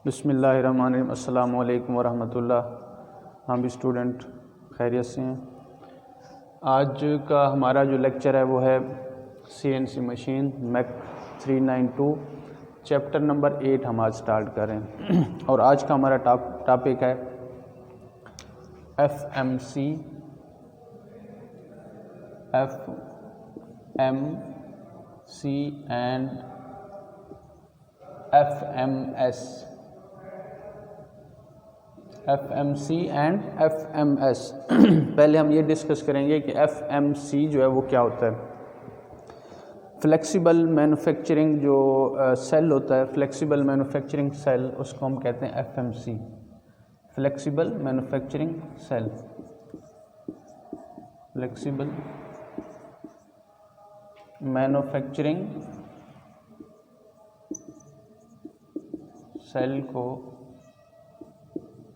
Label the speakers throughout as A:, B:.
A: بسم اللہ الرحمن الرحیم۔ السلام علیکم ورحمۃ اللہ۔ ہم بھی اسٹوڈنٹ خیریت سے ہیں۔ آج کا ہمارا جو لیکچر ہے وہ ہے CNC machine make 392 chapter number 8 ہم آج سٹارٹ کر رہے ہیں، اور آج کا ہمارا ٹاپک ہے FMC and FMC and FMS۔ پہلے ہم یہ ڈسکس کریں گے کہ FMC جو ہے وہ کیا ہوتا ہے۔ فلیکسیبل مینوفیکچرنگ جو سیل ہوتا ہے، فلیکسیبل مینوفیکچرنگ سیل، اس کو ہم کہتے ہیں FMC، flexible manufacturing cell. Flexible manufacturing cell کو،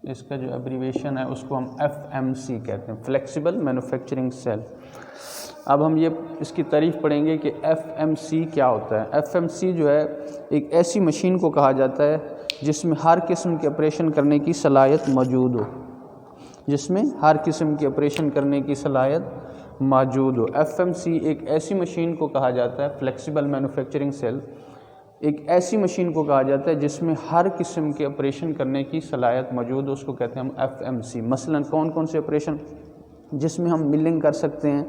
A: اس کا جو ایبریویشن ہے اس کو ہم FMC کہتے ہیں، فلیکسیبل مینوفیکچرنگ سیل۔ اب ہم اس کی تعریف پڑھیں گے کہ FMC کیا ہوتا ہے۔ FMC جو ہے ایک ایسی مشین کو کہا جاتا ہے جس میں ہر قسم کے آپریشن کرنے کی صلاحیت موجود ہو، جس میں ہر قسم کے آپریشن کرنے کی صلاحیت موجود ہو۔ FMC ایک ایسی مشین کو کہا جاتا ہے، فلیکسیبل مینوفیکچرنگ سیل ایک ایسی مشین کو کہا جاتا ہے جس میں ہر قسم کے آپریشن کرنے کی صلاحیت موجود ہو، اس کو کہتے ہیں ہم FMC۔ مثلا کون کون سے آپریشن؟ جس میں ہم ملنگ کر سکتے ہیں،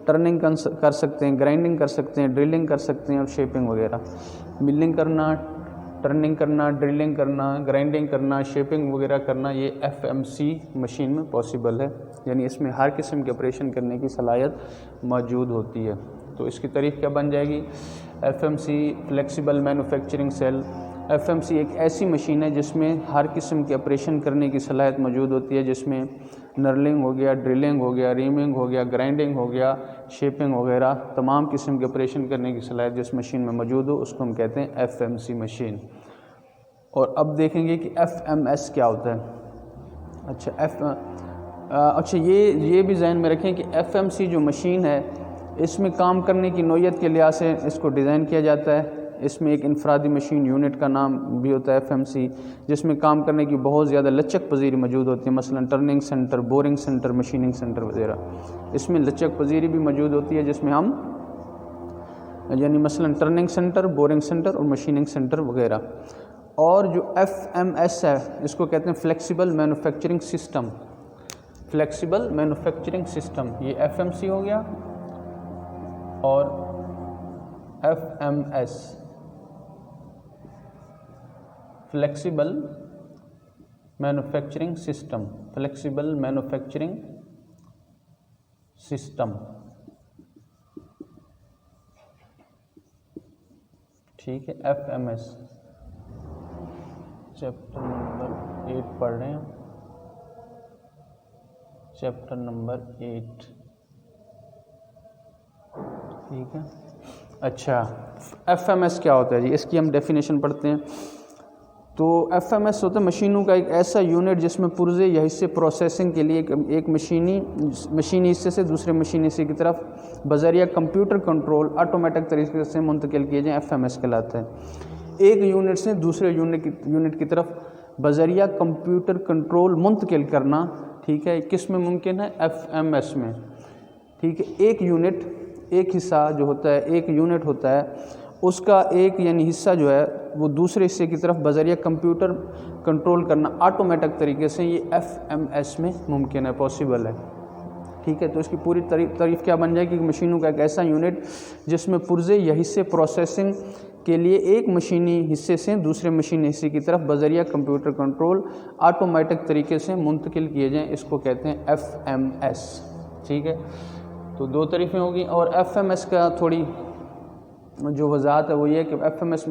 A: ٹرننگ کر سکتے ہیں، گرائنڈنگ کر سکتے ہیں، ڈرلنگ کر سکتے ہیں اور شیپنگ وغیرہ۔ ملنگ کرنا، ٹرننگ کرنا، ڈرلنگ کرنا، گرائنڈنگ کرنا، شیپنگ وغیرہ کرنا، یہ FMC مشین میں پاسبل ہے، یعنی اس میں ہر قسم کے آپریشن کرنے کی صلاحیت موجود ہوتی ہے۔ تو اس کی تعریف کیا بن جائے گی؟ FMC flexible manufacturing cell. FMC ایک ایسی مشین ہے جس میں ہر قسم کے آپریشن کرنے کی صلاحیت موجود ہوتی ہے، جس میں نرلنگ ہو گیا، ڈرلنگ ہو گیا، ریمنگ ہو گیا، گرائنڈنگ ہو گیا، شیپنگ وغیرہ، تمام قسم کے آپریشن کرنے کی صلاحیت جس مشین میں موجود ہو اس کو ہم کہتے ہیں FMC مشین۔ اور اب دیکھیں گے کہ FMS کیا ہوتا ہے۔ اچھا یہ بھی ذہن میں رکھیں کہ FMC جو مشین ہے اس میں کام کرنے کی نوعیت کے لحاظ سے اس کو ڈیزائن کیا جاتا ہے۔ اس میں ایک انفرادی مشین یونٹ کا نام بھی ہوتا ہے FMC، جس میں کام کرنے کی بہت زیادہ لچک پذیری موجود ہوتی ہے، مثلا turning centre, boring centre, machining centre وغیرہ۔ اس میں لچک پذیری بھی موجود ہوتی ہے جس میں ہم یعنی مثلا ٹرننگ سینٹر، بورنگ سینٹر اور مشیننگ سینٹر وغیرہ۔ اور جو FMS ہے اس کو کہتے ہیں flexible manufacturing system. Flexible manufacturing system, یہ FMC ہو گیا، اور FMS flexible manufacturing system, flexible manufacturing system, ٹھیک ہے۔ FMS چیپٹر نمبر 8 پڑھ رہے ہیں، چیپٹر نمبر 8، ٹھیک ہے۔ اچھا FMS کیا ہوتا ہے جی؟ اس کی ہم ڈیفینیشن پڑھتے ہیں۔ تو FMS ہوتا ہے مشینوں کا ایک ایسا یونٹ جس میں پرزے یا حصے پروسیسنگ کے لیے ایک مشینی حصے سے دوسرے مشینی حصے کی طرف بذریعہ کمپیوٹر کنٹرول آٹومیٹک طریقے سے منتقل کیے جائیں، FMS کہلاتا ہے۔ ایک یونٹ سے دوسرے یونٹ کی طرف بذریعہ کمپیوٹر کنٹرول منتقل کرنا، ٹھیک ہے، کس میں ممکن ہے؟ FMS میں، ٹھیک ہے۔ ایک حصہ جو ہوتا ہے، ایک یونٹ ہوتا ہے، اس کا ایک یعنی حصہ جو ہے وہ دوسرے حصے کی طرف بذریعہ کمپیوٹر کنٹرول کرنا آٹومیٹک طریقے سے، یہ FMS میں ممکن ہے، پاسبل ہے، ٹھیک ہے۔ تو اس کی پوری تعریف کیا بن جائے گی کہ مشینوں کا ایک ایسا یونٹ جس میں پرزے یا حصے پروسیسنگ کے لیے ایک مشینی حصے سے دوسرے مشینی حصے کی طرف بذریعہ کمپیوٹر کنٹرول آٹومیٹک طریقے سے منتقل کیے جائیں، اس کو کہتے ہیں FMS، ٹھیک ہے۔ تو دو تعریفیں ہوگی۔ اور FMS کا تھوڑی جو وضاحت ہے وہ یہ ہے کہ FMS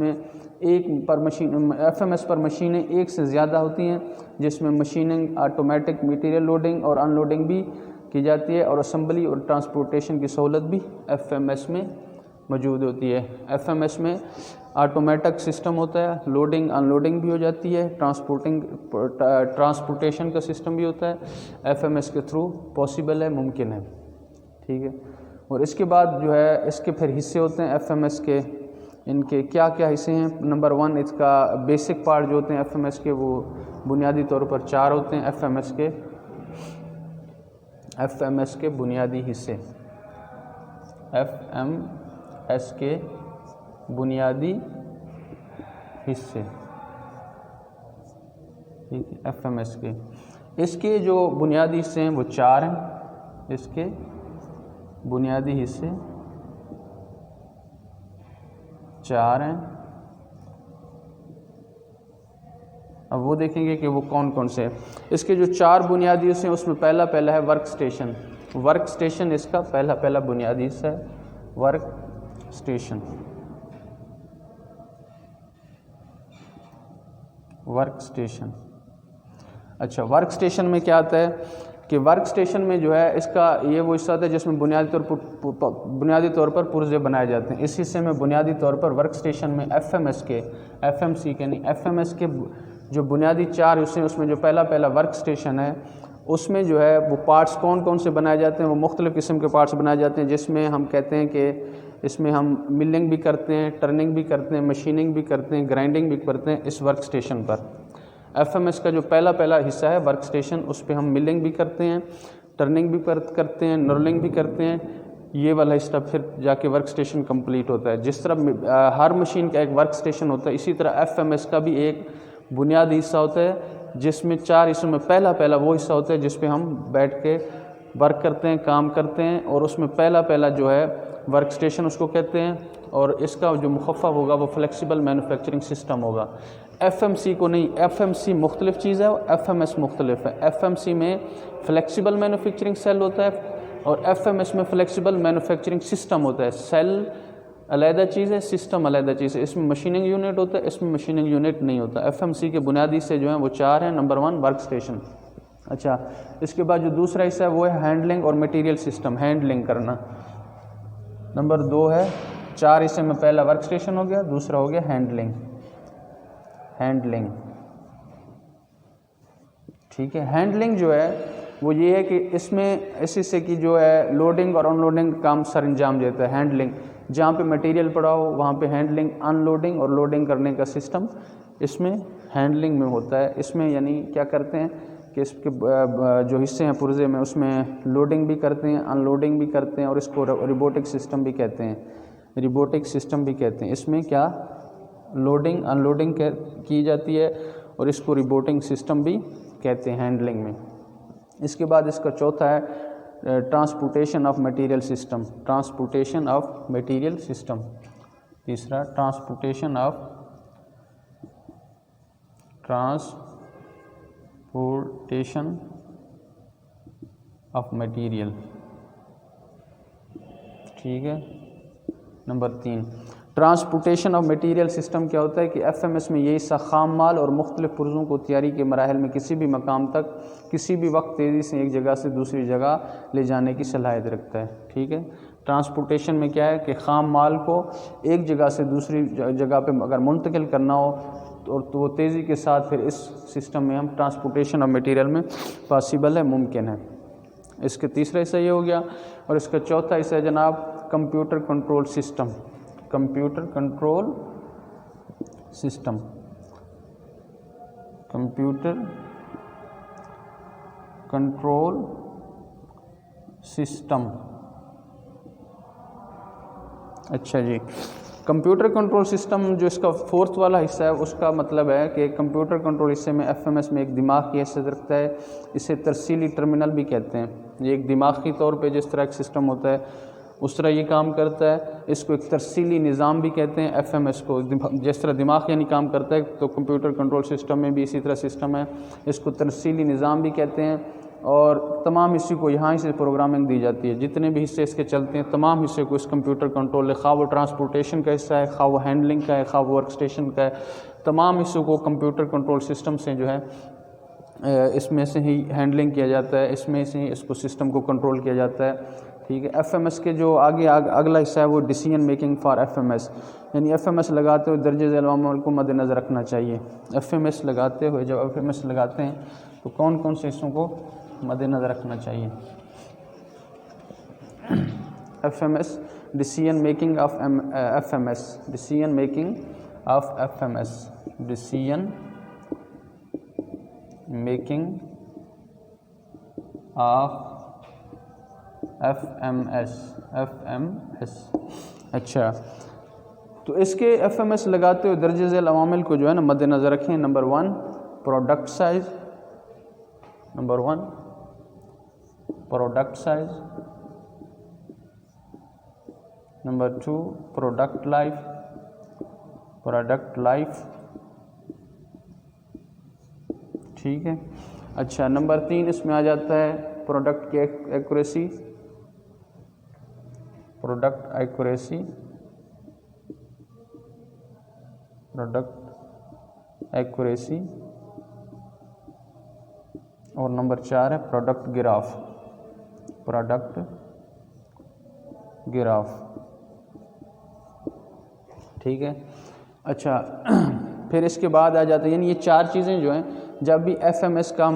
A: پر مشینیں ایک سے زیادہ ہوتی ہیں، جس میں مشیننگ، آٹومیٹک میٹیریل لوڈنگ اور ان لوڈنگ بھی کی جاتی ہے، اور اسمبلی اور ٹرانسپورٹیشن کی سہولت بھی FMS میں موجود ہوتی ہے۔ FMS میں آٹومیٹک سسٹم ہوتا ہے، لوڈنگ ان لوڈنگ بھی ہو جاتی ہے، ٹرانسپورٹیشن کا سسٹم بھی ہوتا ہے، FMS کے تھرو پاسبل ہے، ممکن ہے، ٹھیک ہے۔ اور اس کے بعد جو ہے اس کے پھر حصے ہوتے ہیں FMS کے، ان کے کیا کیا حصے ہیں. نمبر 1 اس کا بیسک پارٹ جو ہوتے ہیں ایف ایم ایس کے وہ بنیادی طور پر 4 ہوتے ہیں. ایف ایم ایس کے بنیادی حصے، ایف ایم ایس کے بنیادی حصے، ٹھیک ہے. ایف ایم ایس کے اس کے جو بنیادی حصے ہیں وہ 4 ہیں. اس کے بنیادی حصے 4 ہیں. اب وہ دیکھیں گے کہ وہ کون کون سے ہیں. اس کے جو 4 بنیادی حصے ہیں اس میں پہلا ہے ورک اسٹیشن. ورک اسٹیشن اس کا پہلا بنیادی حصہ ہے، ورک اسٹیشن. Work station. اچھا، ورک اسٹیشن میں کیا آتا ہے کہ ورک اسٹیشن میں جو ہے اس کا یہ وہ حصہ ہوتا ہے جس میں بنیادی طور پر پرزے بنائے جاتے ہیں. اس حصے میں بنیادی طور پر ورک اسٹیشن میں ایف ایم سی کے نہیں، ایف ایم ایس کے جو بنیادی 4 حصے ہیں اس میں جو پہلا ورک اسٹیشن ہے اس میں جو ہے وہ پارٹس کون سے بنائے جاتے ہیں. وہ مختلف قسم کے پارٹس بنائے جاتے ہیں جس میں ہم کہتے ہیں کہ اس میں ہم ملنگ بھی کرتے ہیں، ٹرننگ بھی کرتے ہیں، مشیننگ بھی کرتے ہیں، گرائنڈنگ بھی کرتے ہیں اس ورک اسٹیشن پر. ایف ایم ایس کا جو پہلا حصہ ہے ورک اسٹیشن، اس پہ ہم ملنگ بھی کرتے ہیں، ٹرننگ بھی کرتے ہیں، نرلنگ بھی کرتے ہیں. یہ والا حصہ پھر جا کے ورک اسٹیشن کمپلیٹ ہوتا ہے. جس طرح ہر مشین کا ایک ورک اسٹیشن ہوتا ہے اسی طرح ایف ایم ایس کا بھی ایک بنیادی حصہ ہوتا ہے جس میں 4 حصوں میں پہلا وہ حصہ ہوتا ہے جس پہ ہم بیٹھ کے ورک کرتے ہیں، کام کرتے ہیں. اور اس میں پہلا جو ہے ورک اسٹیشن اس کو کہتے ہیں. اور اس کا جو مخفف ہوگا وہ فلیکسیبل مینوفیکچرنگ سسٹم ہوگا. ایف ایم سی کو نہیں، ایف ایم سی مختلف چیز ہے اور ایف ایم ایس مختلف ہے. ایف ایم سی میں فلیکسیبل مینوفیکچرنگ سیل ہوتا ہے اور ایف ایم ایس میں فلیکسیبل مینوفیکچرنگ سسٹم ہوتا ہے. سیل علیحدہ چیز ہے، سسٹم علیحدہ چیز ہے. اس میں مشیننگ یونٹ ہوتا ہے، اس میں مشیننگ یونٹ نہیں ہوتا. ایف ایم سی کے بنیادی سے جو ہیں وہ 4 ہیں. Number 1 work station. اچھا، اس کے بعد جو دوسرا حصہ ہے وہ ہے ہینڈلنگ اور مٹیریل سسٹم، ہینڈلنگ کرنا. نمبر 2 ہے 4 حصے میں پہلا ورک اسٹیشن ہو گیا، دوسرا ہو گیا ہینڈلنگ. ٹھیک ہے. ہینڈلنگ جو ہے وہ یہ ہے کہ اس میں اس حصے کی جو ہے لوڈنگ اور ان لوڈنگ کام سر انجام دیتا ہے. ہینڈلنگ جہاں پہ مٹیریل پڑا ہو وہاں پہ ہینڈلنگ، ان لوڈنگ اور لوڈنگ کرنے کا سسٹم اس میں ہینڈلنگ میں ہوتا ہے. اس میں یعنی کیا کرتے ہیں کہ اس کے جو حصے ہیں پرزے میں اس میں لوڈنگ بھی کرتے ہیں، ان لوڈنگ بھی کرتے ہیں اور اس کو روبوٹک سسٹم بھی کہتے ہیں. اس میں کیا لوڈنگ ان لوڈنگ کی جاتی ہے اور اس کو روبوٹنگ سسٹم بھی کہتے ہیں ہینڈلنگ میں. اس کے بعد اس کا چوتھا ہے ٹرانسپورٹیشن آف مٹیریل سسٹم. تیسرا ٹرانسپورٹیشن آف مٹیریل. ٹھیک ہے. Number 3 transportation of material system کیا ہوتا ہے کہ ایف ایم ایس میں یہ حصہ خام مال اور مختلف پرزوں کو تیاری کے مراحل میں کسی بھی مقام تک کسی بھی وقت تیزی سے ایک جگہ سے دوسری جگہ لے جانے کی صلاحیت رکھتا ہے. ٹھیک ہے. ٹرانسپورٹیشن میں کیا ہے کہ خام مال کو ایک جگہ سے دوسری جگہ پہ اگر منتقل کرنا ہو تو وہ تیزی کے ساتھ پھر اس سسٹم میں ہم ٹرانسپورٹیشن آف مٹیریل میں پاسبل ہے، ممکن ہے. اس کے تیسرا حصہ یہ ہو گیا. اور اس کا چوتھا حصہ ہے جناب computer control system. Computer control system. اچھا جی، کمپیوٹر کنٹرول سسٹم جو اس کا 4تھ والا حصہ ہے اس کا مطلب ہے کہ کمپیوٹر کنٹرول حصے میں ایف ایم ایس میں ایک دماغ کی حیثیت رکھتا ہے. اسے ترسیلی ٹرمینل بھی کہتے ہیں. یہ ایک دماغی طور پہ جس طرح ایک سسٹم ہوتا ہے اس طرح یہ کام کرتا ہے. اس کو ایک ترسیلی نظام بھی کہتے ہیں. ایف ایم ایس کو جس طرح دماغ یعنی کام کرتا ہے تو کمپیوٹر کنٹرول سسٹم میں بھی اسی طرح سسٹم ہے. اس کو ترسیلی نظام بھی کہتے ہیں. اور تمام حصے کو یہاں سے پروگرامنگ دی جاتی ہے. جتنے بھی حصے اس کے چلتے ہیں تمام حصے کو اس کمپیوٹر کنٹرول، خواہ وہ ٹرانسپورٹیشن کا حصہ ہے، خواہ وہ ہینڈلنگ کا ہے، خواہ وہ ورک اسٹیشن کا ہے، تمام حصوں کو کمپیوٹر کنٹرول سسٹم سے جو ہے اس میں سے ہی ہینڈلنگ کیا جاتا ہے، اس میں سے ہی اس کو سسٹم کو کنٹرول کیا جاتا ہے. ٹھیک ہے. ایف ایم ایس کے جو اگلا حصہ ہے وہ decision making for F M S, یعنی ایف ایم ایس لگاتے ہوئے درجہ ذیل عوامل کو مد نظر رکھنا چاہیے. ایف ایم ایس لگاتے ہوئے جب ایف ایم ایس لگاتے ہیں تو کون کون سے حصوں کو مد نظر رکھنا چاہیے. F M S decision making of FMS, decision making of FMS, decision making of FMS. اچھا، تو اس کے FMS لگاتے ہوئے درجہ ذیل عوامل کو جو ہے نا مد نظر رکھیں. Number 1 product size, number 1 product size, number 2 product life, ٹھیک ہے. اچھا، نمبر 3 اس میں آ جاتا ہے پروڈکٹ کی ایکوریسی، اور نمبر 4 ہے پروڈکٹ گراف، ٹھیک ہے. اچھا، پھر اس کے بعد آ جاتا ہے، یعنی یہ 4 چیزیں جو ہیں جب بھی FMS کا ہم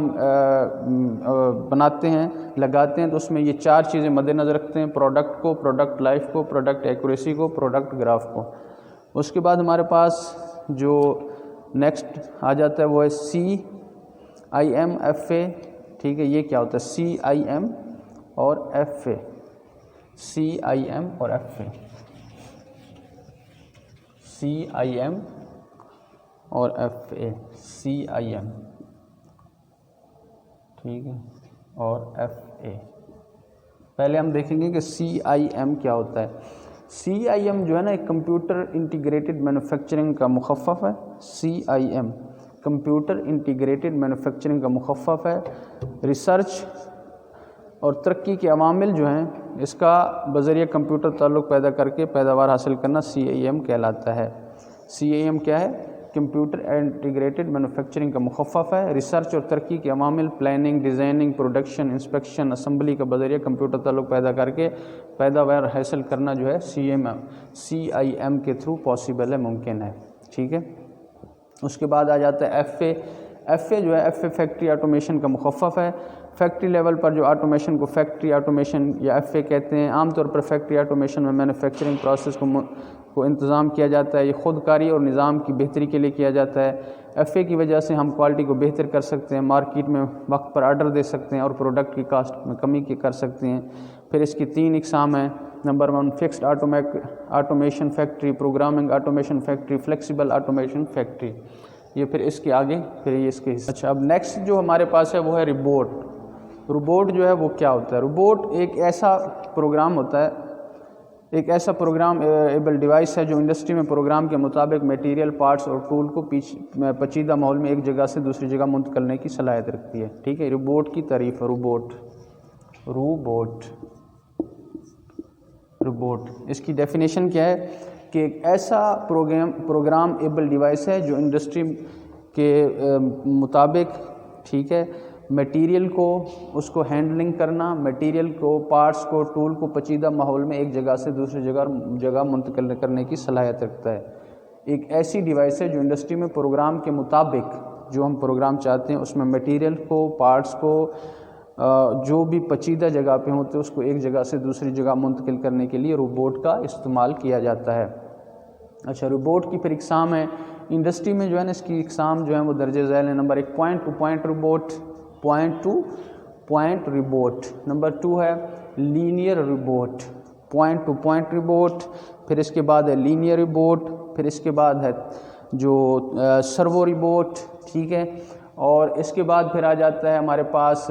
A: بناتے ہیں، لگاتے ہیں، تو اس میں یہ 4 چیزیں مد نظر رکھتے ہیں: پروڈکٹ کو، پروڈکٹ لائف کو، پروڈکٹ ایکوریسی کو، پروڈکٹ گراف کو. اس کے بعد ہمارے پاس جو نیکسٹ آ جاتا ہے وہ ہے CIM/FA، ٹھیک ہے. یہ کیا ہوتا ہے؟ CIM اور FA، CIM اور FA، CIM اور FA، CIM، ٹھیک ہے، اور FA. پہلے ہم دیکھیں گے کہ CIM کیا ہوتا ہے. CIM جو ہے نا ایک کمپیوٹر انٹیگریٹڈ مینوفیکچرنگ کا مخفف ہے. CIM کمپیوٹر انٹیگریٹڈ مینوفیکچرنگ کا مخفف ہے. ریسرچ اور ترقی کے عوامل جو ہیں اس کا بذریعہ کمپیوٹر تعلق پیدا کر کے پیداوار حاصل کرنا CIM کہلاتا ہے. CIM کیا ہے؟ کمپیوٹر انٹیگریٹڈ مینوفیکچرنگ کا مخفف ہے. ریسرچ اور ترقی کے عوامل، planning, designing, production, inspection, assembly کا بذریعہ کمپیوٹر تعلق پیدا کر کے پیداوار حاصل کرنا جو ہے CIM کے تھرو پاسبل ہے، ممکن ہے، ٹھیک ہے. اس کے بعد آ جاتا ہے FA جو ہے FA فیکٹری آٹومیشن کا مخفف ہے. فیکٹری لیول پر جو آٹومیشن کو فیکٹری آٹومیشن یا FA کہتے ہیں. عام طور پر فیکٹری آٹومیشن میں مینوفیکچرنگ پروسیس کو انتظام کیا جاتا ہے. یہ خودکاری اور نظام کی بہتری کے لیے کیا جاتا ہے. FA کی وجہ سے ہم کوالٹی کو بہتر کر سکتے ہیں، مارکیٹ میں وقت پر آرڈر دے سکتے ہیں اور پروڈکٹ کی کاسٹ میں کمی کر سکتے ہیں. پھر اس کی 3 اقسام ہیں. Number 1 fixed automation factory, programming automation factory, flexible automation factory. یہ پھر اس کے آگے پھر یہ اس کے حصہ. اچھا، اب نیکسٹ جو ہمارے پاس ہے وہ ہے روبوٹ. روبوٹ جو ہے وہ کیا ہوتا ہے؟ روبوٹ ایک ایسا پروگرام ہوتا ہے، ایک ایسا پروگرام ایبل ڈیوائس ہے جو انڈسٹری میں پروگرام کے مطابق میٹیریل، پارٹس اور ٹول کو پیچیدہ ماحول میں ایک جگہ سے دوسری جگہ منتقل کرنے کی صلاحیت رکھتی ہے، ٹھیک ہے. روبوٹ کی تعریف ہے. روبوٹ اس کی ڈیفینیشن کیا ہے کہ ایک ایسا پروگرام ایبل ڈیوائس ہے جو انڈسٹری کے مطابق، ٹھیک ہے، میٹیریل کو، اس کو ہینڈلنگ کرنا، میٹیریل کو، پارٹس کو، ٹول کو پیچیدہ ماحول میں ایک جگہ سے دوسری جگہ منتقل کرنے کی صلاحیت رکھتا ہے. ایک ایسی ڈیوائس ہے جو انڈسٹری میں پروگرام کے مطابق جو ہم پروگرام چاہتے ہیں اس میں میٹیریل کو، پارٹس کو، جو بھی پیچیدہ جگہ پہ ہوتے ہیں اس کو ایک جگہ سے دوسری جگہ منتقل کرنے کے لیے روبوٹ کا استعمال کیا جاتا ہے. اچھا، روبوٹ کی پھر اقسام ہے. انڈسٹری میں جو ہے نا اس کی اقسام جو ہیں وہ درجہ ذیل ہیں. Number 1 point to point robot. Number 2 ہے linear robot, point to point robot. پھر اس کے بعد ہے لینئر روبوٹ. پھر اس کے بعد ہے جو سرو روبوٹ، ٹھیک ہے. اور اس کے بعد پھر آ جاتا ہے ہمارے پاس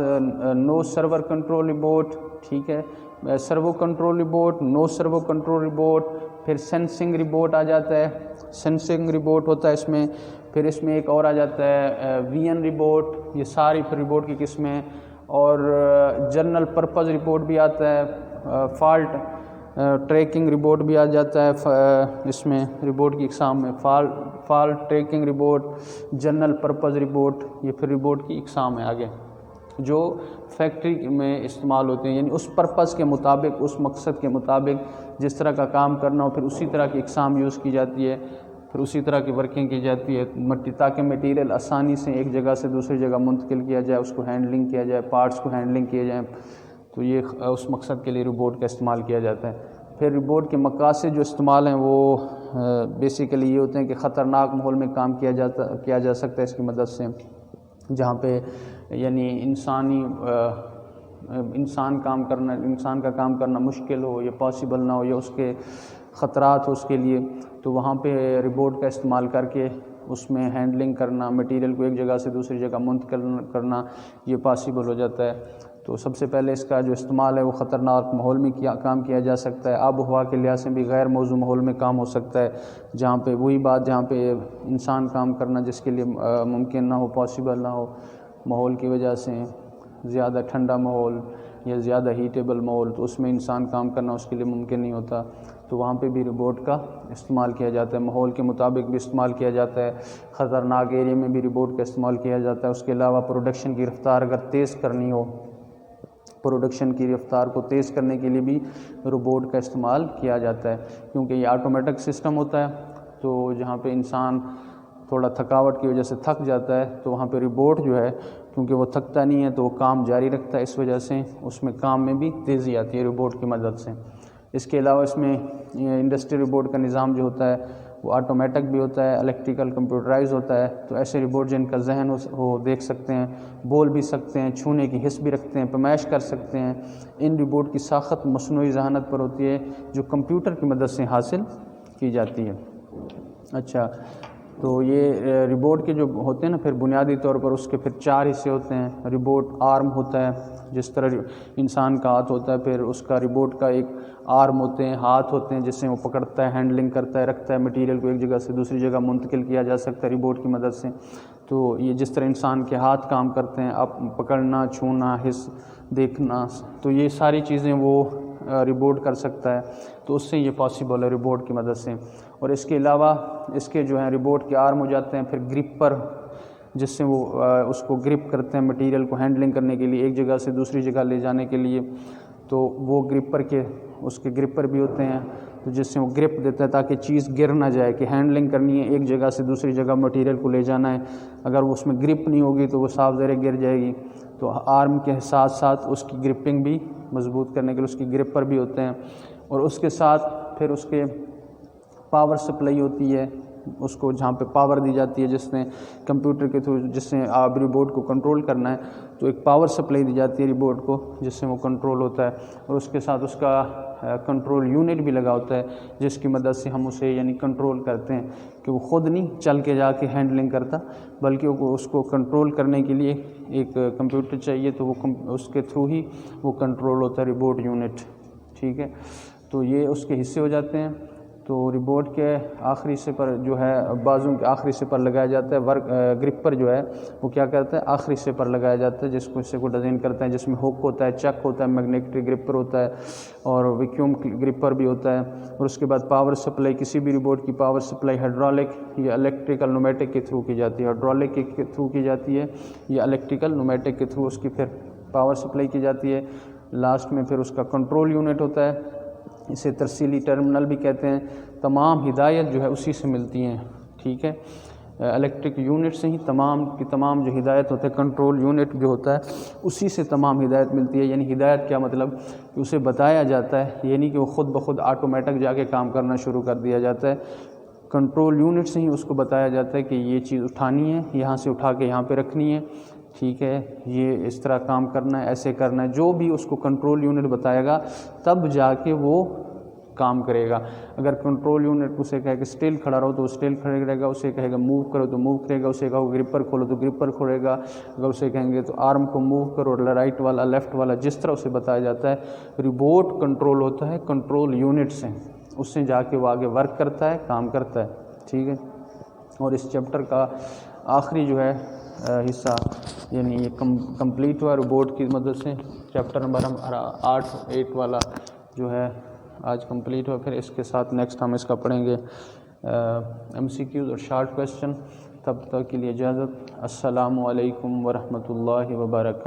A: نو سرور کنٹرول روبوٹ، ٹھیک ہے. سرو کنٹرول روبوٹ، نو سرو کنٹرول روبوٹ. پھر سینسنگ روبوٹ آ جاتا ہے، سینسنگ روبوٹ ہوتا ہے اس میں. پھر اس میں ایک اور آ جاتا ہے وین روبوٹ. یہ ساری پھر روبوٹ کی قسمیں. اور جنرل پرپز روبوٹ بھی آتا ہے. فالٹ ٹریکنگ روبوٹ بھی آ جاتا ہے اس میں روبوٹ کی اقسام میں. Fault tracking robot, general purpose robot, یہ پھر روبوٹ کی اقسام ہے آگے جو فیکٹری میں استعمال ہوتے ہیں. یعنی اس پرپز کے مطابق، اس مقصد کے مطابق جس طرح کا کام کرنا ہو پھر اسی طرح کی اقسام یوز کی جاتی ہے، پھر اسی طرح کی ورکنگ کی جاتی ہے تاکہ میٹیریل آسانی سے ایک جگہ سے دوسری جگہ منتقل کیا جائے، اس کو ہینڈلنگ کیا جائے، پارٹس کو ہینڈلنگ کیا جائے. تو یہ اس مقصد کے لیے روبوٹ کا استعمال کیا جاتا ہے. پھر روبوٹ کے مقاصد جو استعمال ہیں وہ بیسیکلی یہ ہوتے ہیں کہ خطرناک ماحول میں کام کیا جا سکتا ہے اس کی مدد سے، جہاں پہ یعنی انسان کا کام کرنا مشکل ہو یا پاسبل نہ ہو یا اس کے خطرات ہو اس کے لیے، تو وہاں پہ روبوٹ کا استعمال کر کے اس میں ہینڈلنگ کرنا، مٹیریل کو ایک جگہ سے دوسری جگہ منتقل کرنا یہ پاسبل ہو جاتا ہے۔ تو سب سے پہلے اس کا جو استعمال ہے وہ خطرناک ماحول میں کام کیا جا سکتا ہے، آب و ہوا کے لحاظ سے بھی غیر موزوں ماحول میں کام ہو سکتا ہے، جہاں پہ وہی بات جہاں پہ انسان کام کرنا جس کے لیے ممکن نہ ہو، پاسبل نہ ہو ماحول کی وجہ سے، زیادہ ٹھنڈا ماحول یا زیادہ ہیٹیبل ماحول، تو اس میں انسان کام کرنا اس کے لیے ممکن نہیں ہوتا، تو وہاں پہ بھی روبوٹ کا استعمال کیا جاتا ہے، ماحول کے مطابق بھی استعمال کیا جاتا ہے، خطرناک ایریا میں بھی روبوٹ کا استعمال کیا جاتا ہے۔ اس کے علاوہ پروڈکشن کی رفتار اگر تیز کرنی ہو، پروڈکشن کی رفتار کو تیز کرنے کے لیے بھی روبوٹ کا استعمال کیا جاتا ہے، کیونکہ یہ آٹومیٹک سسٹم ہوتا ہے، تو جہاں پہ انسان تھوڑا تھکاوٹ کی وجہ سے تھک جاتا ہے تو وہاں پہ روبوٹ جو ہے کیونکہ وہ تھکتا نہیں ہے تو وہ کام جاری رکھتا ہے، اس وجہ سے اس میں کام میں بھی تیزی آتی ہے روبوٹ کی مدد سے۔ اس کے علاوہ اس میں انڈسٹری روبوٹ کا نظام جو ہوتا ہے وہ آٹومیٹک بھی ہوتا ہے، الیکٹریکل کمپیوٹرائز ہوتا ہے، تو ایسے روبوٹ جن کا ذہن وہ دیکھ سکتے ہیں، بول بھی سکتے ہیں، چھونے کی حس بھی رکھتے ہیں، پیمائش کر سکتے ہیں، ان روبوٹ کی ساخت مصنوعی ذہانت پر ہوتی ہے جو کمپیوٹر کی مدد سے حاصل کی جاتی ہے۔ اچھا، تو یہ روبوٹ کے جو ہوتے ہیں نا پھر بنیادی طور پر اس کے پھر 4 حصے ہوتے ہیں۔ روبوٹ آرم ہوتا ہے، جس طرح انسان کا ہاتھ ہوتا ہے، پھر اس کا روبوٹ کا ایک آرم ہوتے ہیں، ہاتھ ہوتے ہیں جس سے وہ پکڑتا ہے، ہینڈلنگ کرتا ہے، رکھتا ہے، مٹیریل کو ایک جگہ سے دوسری جگہ منتقل کیا جا سکتا ہے روبوٹ کی مدد سے۔ تو یہ جس طرح انسان کے ہاتھ کام کرتے ہیں، اب پکڑنا، چھونا، حس دیکھنا، تو یہ ساری چیزیں وہ روبوٹ کر سکتا ہے، تو اس سے یہ پاسبل ہے روبوٹ کی مدد سے۔ اور اس کے علاوہ اس کے جو ہیں روبوٹ کے آرم ہو جاتے ہیں، پھر گرپر جس سے وہ اس کو گرپ کرتے ہیں مٹیریل کو ہینڈلنگ کرنے کے لیے، ایک جگہ سے دوسری جگہ لے جانے کے لیے، تو وہ گرپر کے اس کے گرپر بھی ہوتے ہیں، تو جس سے وہ گرپ دیتا ہے تاکہ چیز گر نہ جائے، کہ ہینڈلنگ کرنی ہے، ایک جگہ سے دوسری جگہ مٹیریل کو لے جانا ہے، اگر وہ اس میں گرپ نہیں ہوگی تو وہ صاف ظاہر گر جائے گی، تو آرم کے ساتھ ساتھ اس کی گرپنگ بھی مضبوط کرنے کے لیے اس کی گرپر بھی ہوتے ہیں۔ اور اس کے ساتھ پھر اس کے پاور سپلائی ہوتی ہے، اس کو جہاں پہ پاور دی جاتی ہے، جس نے کمپیوٹر کے تھرو جس سے آپ روبوٹ کو کنٹرول کرنا ہے، تو ایک پاور سپلائی دی جاتی ہے روبوٹ کو جس سے وہ کنٹرول ہوتا ہے، اور اس کے ساتھ اس کا کنٹرول یونٹ بھی لگا ہوتا ہے جس کی مدد سے ہم اسے یعنی کنٹرول کرتے ہیں، کہ وہ خود نہیں چل کے جا کے ہینڈلنگ کرتا، بلکہ اس کو کنٹرول کرنے کے لیے ایک کمپیوٹر چاہیے، تو وہ اس کے تھرو ہی وہ کنٹرول ہوتا ہے روبوٹ یونٹ، ٹھیک ہے۔ تو یہ اس کے حصے ہو جاتے ہیں۔ تو روبوٹ کے آخری حصے پر جو ہے بازوں کے آخری حصے پر لگایا جاتا ہے، گرپر جو ہے وہ کیا کرتا ہے، آخری حصے پر لگایا جاتا ہے، جس کو حصے کو ڈیزائن کرتے ہیں، جس میں ہک ہوتا ہے، چک ہوتا ہے، میگنیٹک گرپر ہوتا ہے، اور ویکیوم گرپر بھی ہوتا ہے۔ اور اس کے بعد پاور سپلائی، کسی بھی روبوٹ کی پاور سپلائی ہائیڈرولک یا الیکٹریکل نومیٹک کے تھرو کی جاتی ہے، ہائیڈرولک کے تھرو کی جاتی ہے یا الیکٹریکل نومیٹک کے تھرو اس کی پھر پاور سپلائی کی جاتی ہے۔ لاسٹ میں پھر اس کا کنٹرول یونٹ ہوتا ہے، اسے ترسیلی ٹرمینل بھی کہتے ہیں۔ تمام ہدایت جو ہے اسی سے ملتی ہیں، ٹھیک ہے، الیکٹرک یونٹ سے ہی تمام کی تمام جو ہدایت ہوتا ہے، کنٹرول یونٹ جو ہوتا ہے اسی سے تمام ہدایت ملتی ہے۔ یعنی ہدایت کیا مطلب کہ اسے بتایا جاتا ہے، یعنی کہ وہ خود بخود آٹومیٹک جا کے کام کرنا شروع کر دیا جاتا ہے، کنٹرول یونٹ سے ہی اس کو بتایا جاتا ہے کہ یہ چیز اٹھانی ہے، یہاں سے اٹھا کے یہاں پہ رکھنی ہے، ٹھیک ہے، یہ اس طرح کام کرنا ہے، ایسے کرنا ہے، جو بھی اس کو کنٹرول یونٹ بتائے گا تب جا کے وہ کام کرے گا۔ اگر کنٹرول یونٹ اسے کہے کہ اسٹل کھڑا رہو تو اسٹل کھڑے رہے گا، اسے کہے گا موو کرو تو موو کرے گا، اسے کہو گرپر کھولو تو گرپر کھولے گا، اگر اسے کہیں گے تو آرم کو موو کرو، رائٹ والا لیفٹ والا، جس طرح اسے بتایا جاتا ہے۔ روبوٹ کنٹرول ہوتا ہے کنٹرول یونٹ سے، اس سے جا کے وہ آگے ورک کرتا ہے، کام کرتا ہے، ٹھیک ہے۔ اور اس چیپٹر کا آخری جو ہے حصہ یعنی یہ کمپلیٹ ہوا روبوٹ کی مدد سے، چیپٹر نمبر 8 والا جو ہے آج کمپلیٹ ہوا۔ پھر اس کے ساتھ نیکسٹ ہم اس کا پڑھیں گے MCQs اور شارٹ کویسچن۔ تب تک کے لیے اجازت، السلام علیکم ورحمۃ اللہ وبرکاتہ۔